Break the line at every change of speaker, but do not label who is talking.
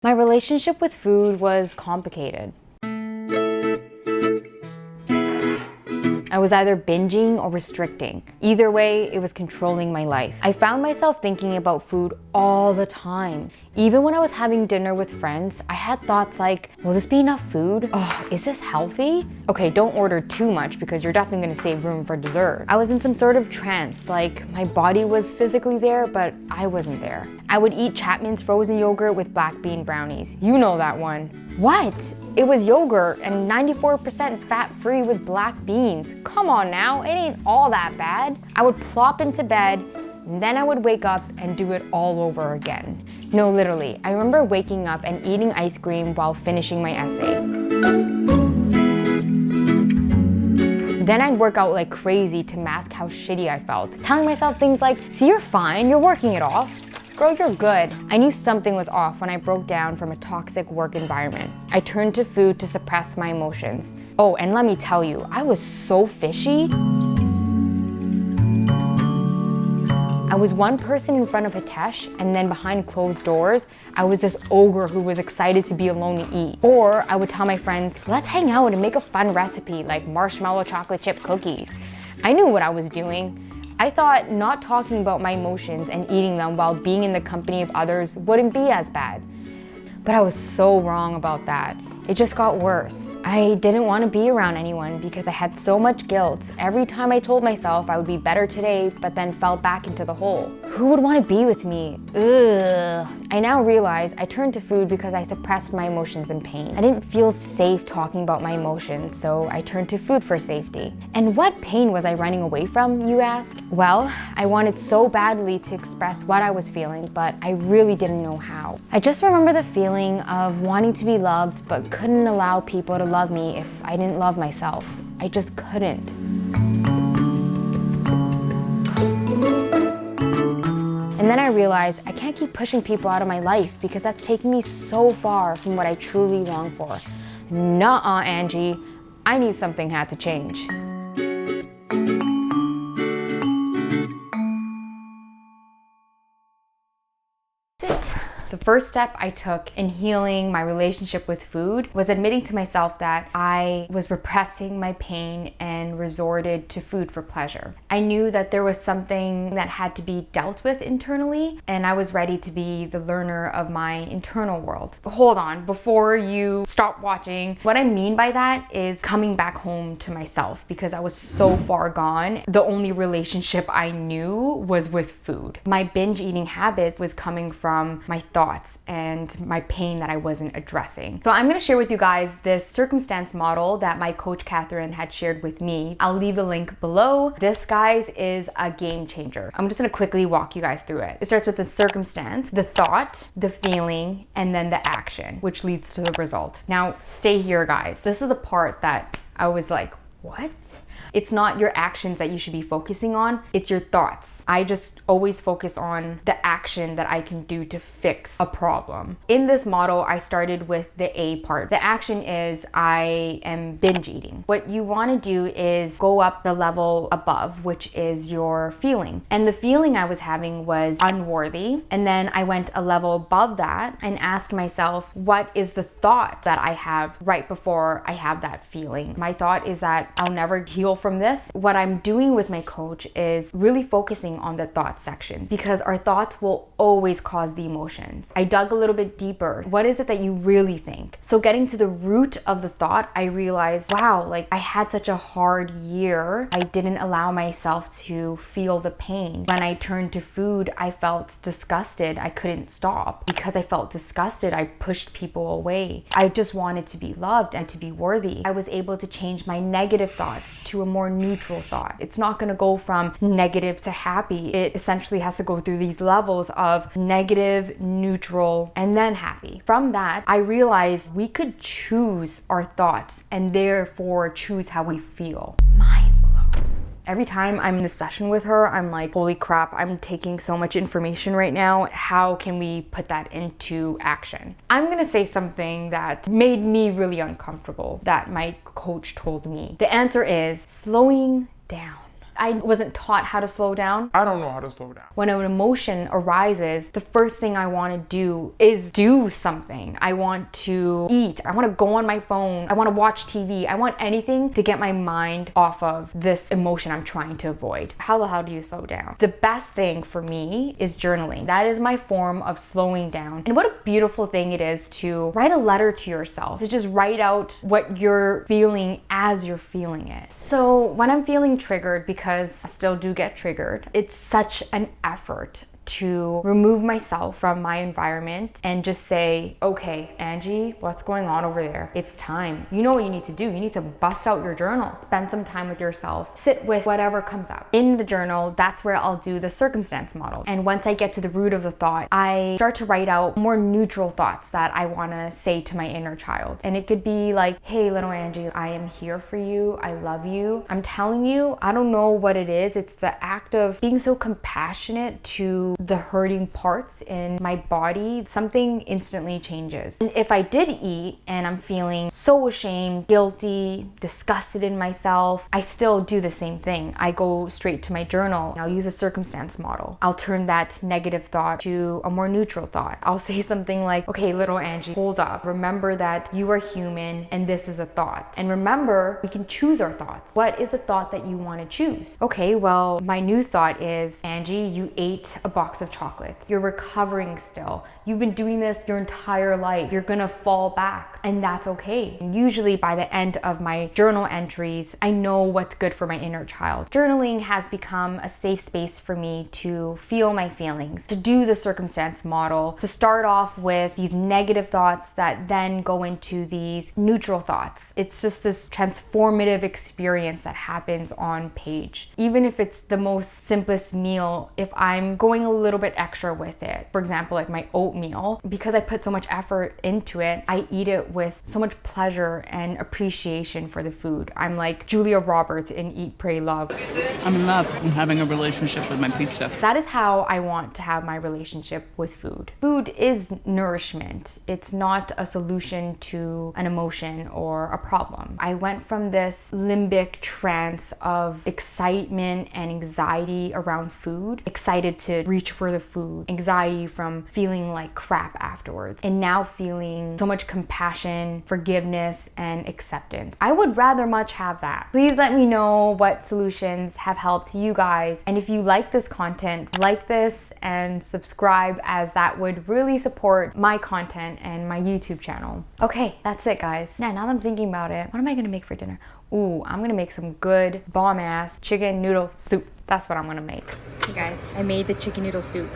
My relationship with food was complicated. I was either binging or restricting. Either way, it was controlling my life. I found myself thinking about food all the time. Even when I was having dinner with friends, I had thoughts like, will this be enough food? Oh, is this healthy? Okay, don't order too much because you're definitely gonna save room for dessert. I was in some sort of trance, like my body was physically there, but I wasn't there. I would eat Chapman's frozen yogurt with black bean brownies. You know that one. What? It was yogurt and 94% fat-free with black beans. Come on now, it ain't all that bad. I would plop into bed, and then I would wake up and do it all over again. No, literally, I remember waking up and eating ice cream while finishing my essay. Then I'd work out like crazy to mask how shitty I felt, telling myself things like, see, you're fine, you're working it off. Girl, you're good. I knew something was off when I broke down from a toxic work environment. I turned to food to suppress my emotions. Oh, and let me tell you, I was so fishy. I was one person in front of Hitesh, and then behind closed doors, I was this ogre who was excited to be alone to eat. Or I would tell my friends, let's hang out and make a fun recipe like marshmallow chocolate chip cookies. I knew what I was doing. I thought not talking about my emotions and eating them while being in the company of others wouldn't be as bad. But I was so wrong about that. It just got worse. I didn't want to be around anyone because I had so much guilt every time I told myself I would be better today, but then fell back into the hole. Who would want to be with me? Ugh. I now realize I turned to food because I suppressed my emotions and pain. I didn't feel safe talking about my emotions, so I turned to food for safety. And what pain was I running away from, you ask? Well, I wanted so badly to express what I was feeling, but I really didn't know how. I just remember the feeling of wanting to be loved, but couldn't allow people to love me if I didn't love myself. I just couldn't. And then I realized I can't keep pushing people out of my life because that's taking me so far from what I truly long for. Nuh-uh, Angie. I knew something had to change. The first step I took in healing my relationship with food was admitting to myself that I was repressing my pain and resorted to food for pleasure. I knew that there was something that had to be dealt with internally, and I was ready to be the learner of my internal world. Hold on, before you stop watching, what I mean by that is coming back home to myself because I was so far gone. The only relationship I knew was with food. My binge eating habits was coming from my thoughts and my pain that I wasn't addressing. So I'm gonna share with you guys this circumstance model that my coach Catherine had shared with me. I'll leave the link below. This, guys, is a game changer. I'm just gonna quickly walk you guys through it. It starts with the circumstance, the thought, the feeling, and then the action, which leads to the result. Now, stay here, guys. This is the part that I was like, what? It's not your actions that you should be focusing on, it's your thoughts. I just always focus on the action that I can do to fix a problem. In this model, I started with the A part. The action is I am binge eating. What you want to do is go up the level above, which is your feeling. And the feeling I was having was unworthy. And then I went a level above that and asked myself, what is the thought that I have right before I have that feeling? My thought is that I'll never heal from this. What I'm doing with my coach is really focusing on the thought sections because our thoughts will always cause the emotions. I dug a little bit deeper. What is it that you really think? So getting to the root of the thought, I realized, wow, like I had such a hard year. I didn't allow myself to feel the pain. When I turned to food, I felt disgusted. I couldn't stop. Because I felt disgusted, I pushed people away. I just wanted to be loved and to be worthy. I was able to change my negative thoughts to a more neutral thought. It's not going to go from negative to happy. It essentially has to go through these levels of negative, neutral, and then happy. From that, I realized we could choose our thoughts and therefore choose how we feel. Mind blown. Every time I'm in this session with her, I'm like, holy crap, I'm taking so much information right now. How can we put that into action? I'm gonna say something that made me really uncomfortable that my coach told me. The answer is slowing down. I wasn't taught how to slow down.
I don't know how to slow down.
When an emotion arises, the first thing I want to do is do something. I want to eat. I want to go on my phone. I want to watch TV. I want anything to get my mind off of this emotion I'm trying to avoid. How the hell do you slow down? The best thing for me is journaling. That is my form of slowing down. And what a beautiful thing it is to write a letter to yourself, to just write out what you're feeling as you're feeling it. So when I'm feeling triggered, because I still do get triggered, it's such an effort to remove myself from my environment and just say, okay, Angie, what's going on over there? It's time. You know what you need to do. You need to bust out your journal, spend some time with yourself, sit with whatever comes up. In the journal, that's where I'll do the circumstance model. And once I get to the root of the thought, I start to write out more neutral thoughts that I want to say to my inner child. And it could be like, hey, little Angie, I am here for you. I love you. I'm telling you, I don't know what it is. It's the act of being so compassionate to the hurting parts in my body. Something instantly changes. And if I did eat and I'm feeling so ashamed, guilty, disgusted in myself, I still do the same thing. I go straight to my journal. I'll use a circumstance model. I'll turn that negative thought to a more neutral thought. I'll say something like, okay, little Angie, hold up. Remember that you are human and this is a thought. And remember, we can choose our thoughts. What is the thought that you want to choose? Okay, well, my new thought is, Angie, you ate a box of chocolates. You're recovering still. You've been doing this your entire life. You're gonna fall back, and that's okay. And usually by the end of my journal entries, I know what's good for my inner child. Journaling has become a safe space for me to feel my feelings, to do the circumstance model, to start off with these negative thoughts that then go into these neutral thoughts. It's just this transformative experience that happens on page. Even if it's the most simplest meal, if I'm going a little bit extra with it, for example, like my oatmeal, because I put so much effort into it, I eat it with so much pleasure and appreciation for the food. I'm like Julia Roberts in Eat, Pray, Love.
I'm in love. I'm having a relationship with my pizza.
That is how I want to have my relationship with food. Food is nourishment. It's not a solution to an emotion or a problem. I went from this limbic trance of excitement and anxiety around food, excited to reach for the food, anxiety from feeling like crap afterwards, and now feeling so much compassion, forgiveness, and acceptance. I would rather much have that. Please let me know what solutions have helped you guys, and if you like this content, like this and subscribe, as that would really support my content and my YouTube channel. Okay, that's it, guys. Now that I'm thinking about it, what am I gonna make for dinner? Ooh, I'm gonna make some good bomb-ass chicken noodle soup. That's what I'm gonna make. Hey guys, I made the chicken noodle soup.